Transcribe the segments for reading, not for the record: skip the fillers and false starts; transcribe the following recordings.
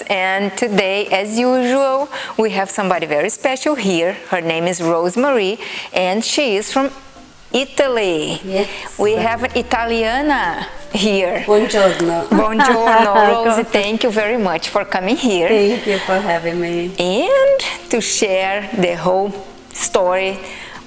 and today, as usual, we have somebody very special here. Her name is Rose Marie, and she is from Italy. Yes. We have an Italiana here. Buongiorno. Buongiorno, Rose. Thank you very much for coming here. Thank you for having me. And to share the whole story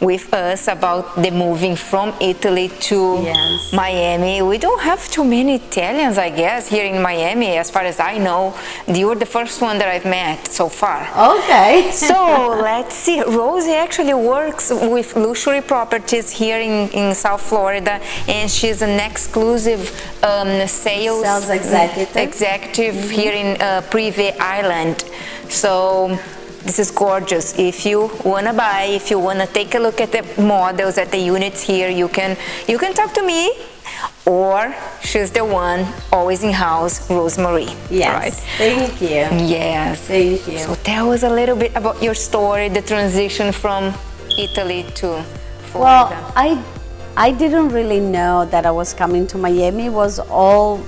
with us about the moving from Italy to Yes. Miami. We don't have too many Italians, I guess, here in Miami, as far as I know. You're the first one that I've met so far. Okay. So let's see. Rosie actually works with luxury properties here in South Florida, and she's an exclusive sales executive here in Privé Island. So this is gorgeous. If you wanna buy, if you wanna take a look at the models, at the units here, you can talk to me, or she's the one always in house, Rose Marie. Yes. Right? Thank you. Yes. Thank you. So tell us a little bit about your story, the transition from Italy to Well, Florida. I didn't really know that I was coming to Miami. It was all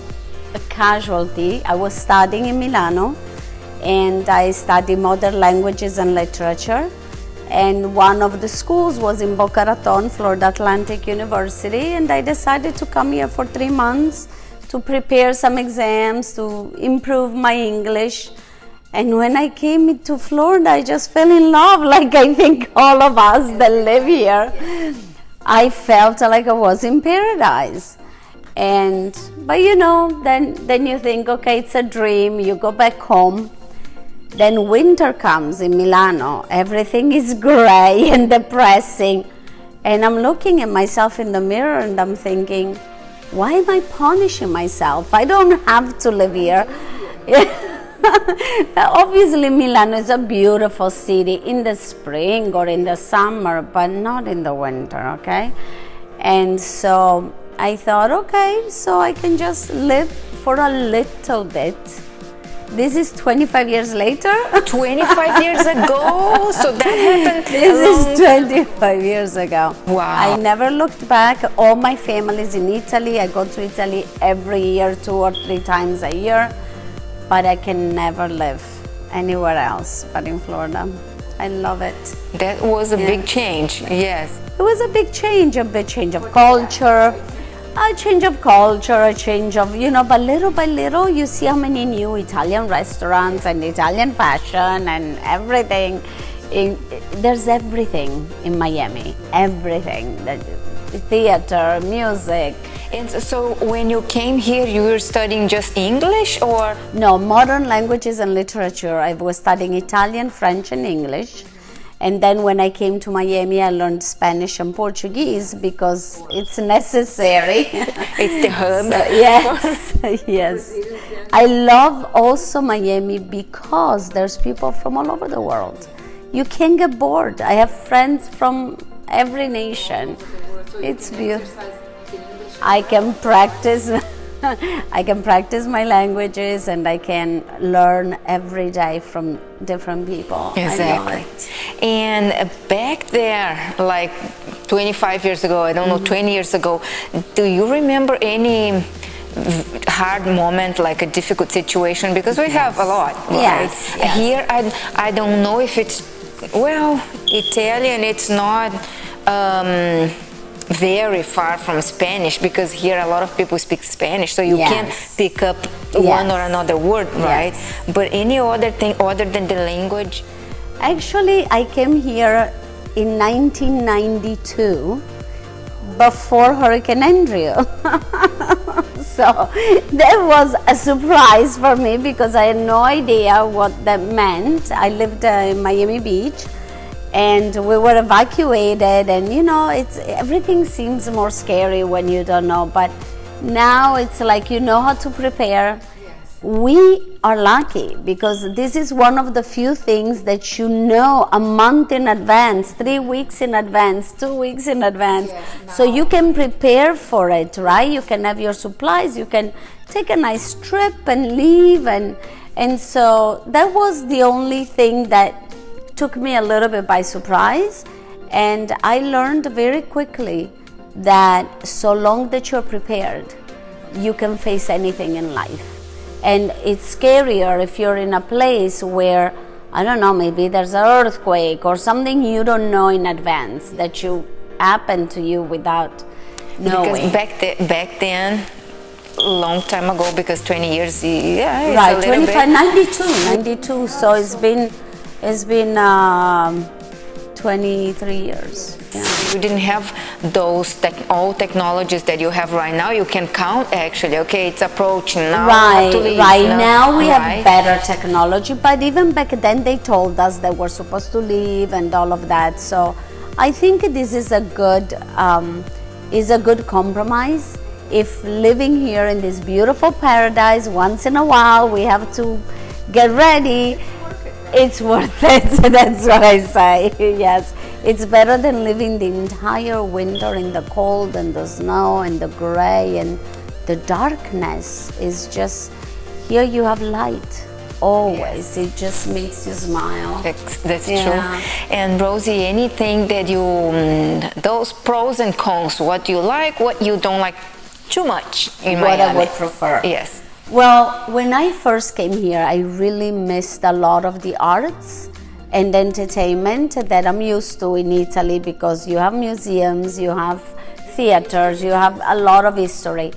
a casualty. I was studying in Milano, and I studied modern languages and literature. And one of the schools was in Boca Raton, Florida Atlantic University, and I decided to come here for 3 months to prepare some exams, to improve my English. And when I came to Florida, I just fell in love, like I think all of us that live here. I felt like I was in paradise. But you know, then you think, okay, it's a dream, you go back home. Then winter comes in Milano, everything is gray and depressing. And I'm looking at myself in the mirror and I'm thinking, why am I punishing myself? I don't have to live here. Obviously, Milano is a beautiful city in the spring or in the summer, but not in the winter, okay? And so I thought, okay, so I can just live for a little bit. This is 25 years later. 25 years ago, so that happened. This is 25 years ago. Wow. I never looked back. All my family is in Italy. I go to Italy every year, 2 or 3 times a year, but I can never live anywhere else but in Florida. I love it. That was a big change, yes. It was a big change of culture. A change of culture, a change of, you know, but little by little you see how many new Italian restaurants and Italian fashion and everything. There's everything in Miami, everything. Theater, music. And so when you came here, you were studying just English, or? No, modern languages and literature. I was studying Italian, French and English. And then when I came to Miami, I learned Spanish and Portuguese because it's necessary. It's the hub. Yes, yes. I love also Miami because there's people from all over the world. You can't get bored. I have friends from every nation. It's beautiful. I can practice. I can practice my languages and I can learn every day from different people. Exactly. And back there, like 25 years ago, I don't know, 20 years ago, do you remember any hard moment, like a difficult situation? Because we have a lot, right? Yes. Here, I don't know if it's, well, Italian, it's not very far from Spanish, because here a lot of people speak Spanish, so you can pick up one or another word, right? But any other thing other than the language? Actually, I came here in 1992 before Hurricane Andrew. So that was a surprise for me because I had no idea what that meant. I lived in Miami Beach, and we were evacuated, and you know, everything seems more scary when you don't know, but now it's like you know how to prepare. We are lucky because this is one of the few things that you know a month in advance, 3 weeks in advance, 2 weeks in advance, so you can prepare for it, right? You can have your supplies, you can take a nice trip and leave, and so that was the only thing that took me a little bit by surprise. And I learned very quickly that so long that you're prepared, you can face anything in life. And it's scarier if you're in a place where, I don't know, maybe there's an earthquake or something you don't know in advance that you happen to you without knowing. Because back then, long time ago, because 20 years, yeah, it's right, a little 25, bit. 92, so it's been 23 years. Yeah. You didn't have those all technologies that you have right now. You can count actually. Okay, it's approaching now. Right, to leave. right. No, Now we right. have better technology, but even back then they told us that we're supposed to leave and all of that. So I think this is a good compromise. If living here in this beautiful paradise, once in a while we have to get ready, it's worth it. That's what I say. Yes, it's better than living the entire winter in the cold and the snow and the gray and the darkness. Is just, here you have light always. Yes. It just makes you smile. That's true. And Rosie, anything that you, those pros and cons, what you like, what you don't like too much in what Miami. I would prefer. Yes. Well, when I first came here, I really missed a lot of the arts and entertainment that I'm used to in Italy, because you have museums, you have theaters, you have a lot of history.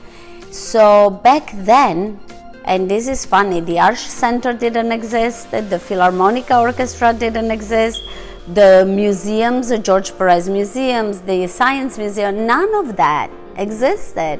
So back then, and this is funny, the Arts Center didn't exist, the Philharmonic Orchestra didn't exist, the museums, the George Perez museums, the Science Museum, none of that existed.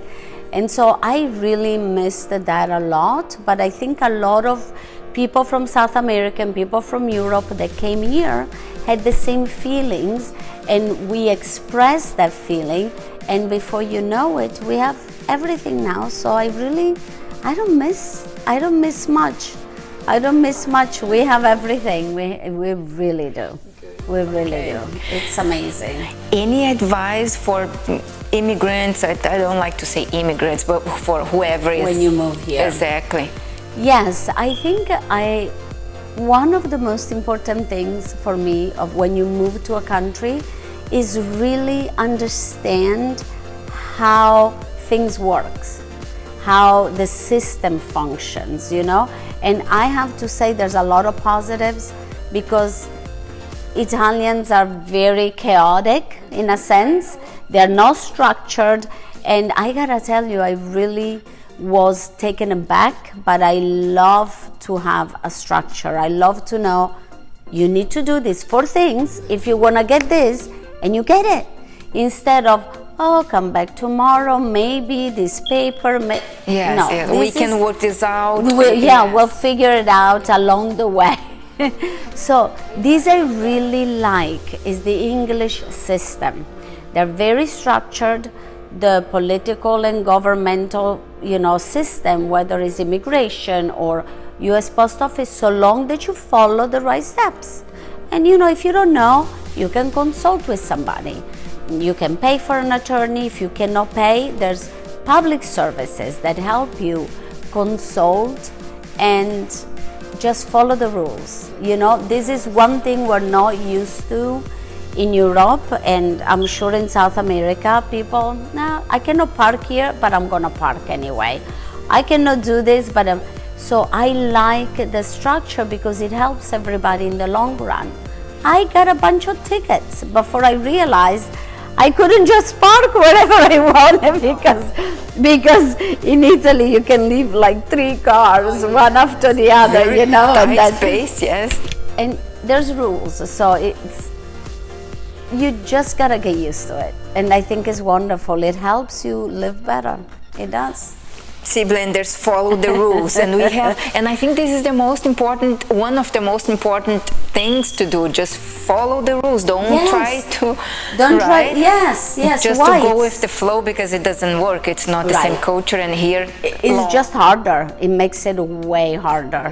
And so I really missed that a lot, but I think a lot of people from South America and people from Europe that came here had the same feelings, and we expressed that feeling, and before you know it, we have everything now. So I don't miss much. I don't miss much. We have everything. We really do. We really do. It's amazing. Any advice for immigrants? I don't like to say immigrants, but for whoever is. When you move here. Exactly. Yes, I think one of the most important things for me of when you move to a country is really understand how things works, how the system functions, you know. And I have to say there's a lot of positives, because Italians are very chaotic in a sense. They're not structured, and I gotta tell you, I really was taken aback, but I love to have a structure. I love to know you need to do these 4 things if you wanna get this, and you get it, instead of, oh, come back tomorrow, maybe this paper, yes, no, yes. We can work this out. We'll figure it out along the way. So this I really like is the English system. They're very structured. The political and governmental, system, whether it's immigration or U.S. Post Office, so long that you follow the right steps. And if you don't know, you can consult with somebody. You can pay for an attorney. If you cannot pay, there's public services that help you consult and just follow the rules. This is one thing we're not used to in Europe, and I'm sure in South America, people, no, I cannot park here, but I'm gonna park anyway. I cannot do this, but so I like the structure because it helps everybody in the long run. I got a bunch of tickets before I realized I couldn't just park wherever I wanted, because in Italy you can leave like 3 cars, one after the other, Very tight that space, yes. And there's rules, so you just gotta get used to it, and I think it's wonderful. It helps you live better. It does. See, blenders, follow the rules, and and I think this is one of the most important things to do. Just follow the rules. Don't try to. Yes. Just to go with the flow, because it doesn't work. It's not the same culture, and here it's just harder. It makes it way harder.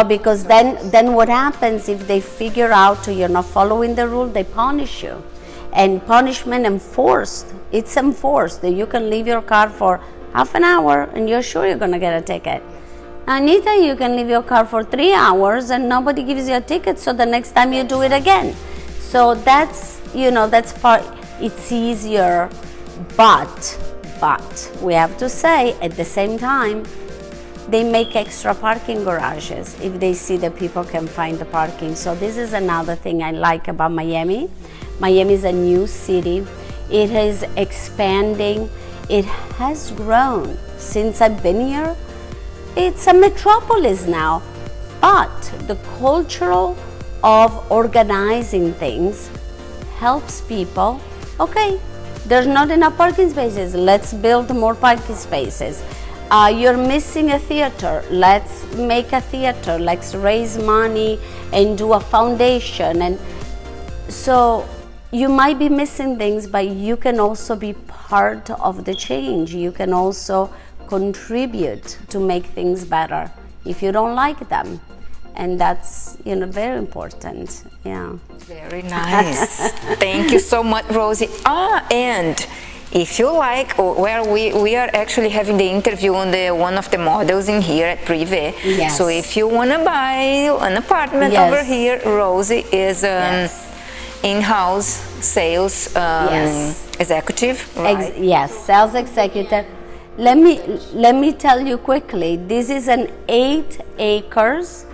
Because then what happens if they figure out you're not following the rule, they punish you. And punishment enforced. It's enforced that you can leave your car for half an hour and you're sure you're gonna get a ticket. Anita, you can leave your car for 3 hours and nobody gives you a ticket, so the next time you do it again. So that's part, it's easier, but we have to say at the same time, they make extra parking garages if they see that people can find the parking. So this is another thing I like about Miami. Miami is a new city. It is expanding. It has grown since I've been here. It's a metropolis now, but the cultural of organizing things helps people. Okay, there's not enough parking spaces. Let's build more parking spaces. You're missing a theater. Let's make a theater. Let's raise money and do a foundation. And so you might be missing things, but you can also be part of the change. You can also contribute to make things better if you don't like them. And that's, very important. Yeah. Very nice. Thank you so much, Rosie. And if you like, where we are actually having the interview on one of the models in here at Privé. Yes. So if you want to buy an apartment over here, Rosie is in-house sales executive. Right? Yes, sales executive. Let me tell you quickly. This is an 8 acres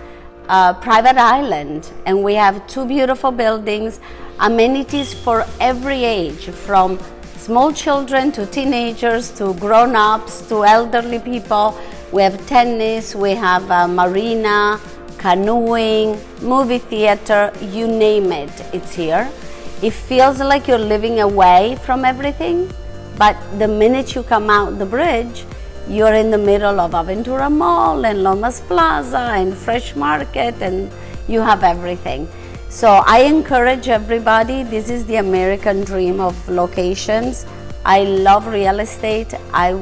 private island, and we have 2 beautiful buildings, amenities for every age, from small children to teenagers to grown-ups to elderly people. We have tennis, we have a marina, canoeing, movie theater, you name it, it's here. It feels like you're living away from everything, but the minute you come out the bridge, you're in the middle of Aventura Mall and Lomas Plaza and Fresh Market, and you have everything. So I encourage everybody, this is the American dream of locations. I love real estate. I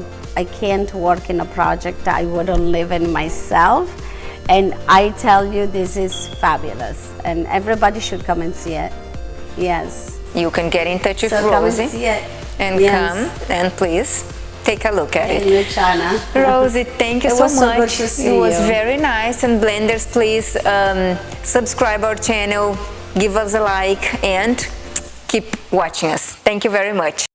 can't work in a project I wouldn't live in myself. And I tell you, this is fabulous. And everybody should come and see it. Yes. You can get in touch with Rosie. Come and see it. And come and please take a look at it. Luciana. Rosie, thank you so much. So good to see it was you. very nice. And Blenders, please subscribe our channel, give us a like, and keep watching us. Thank you very much.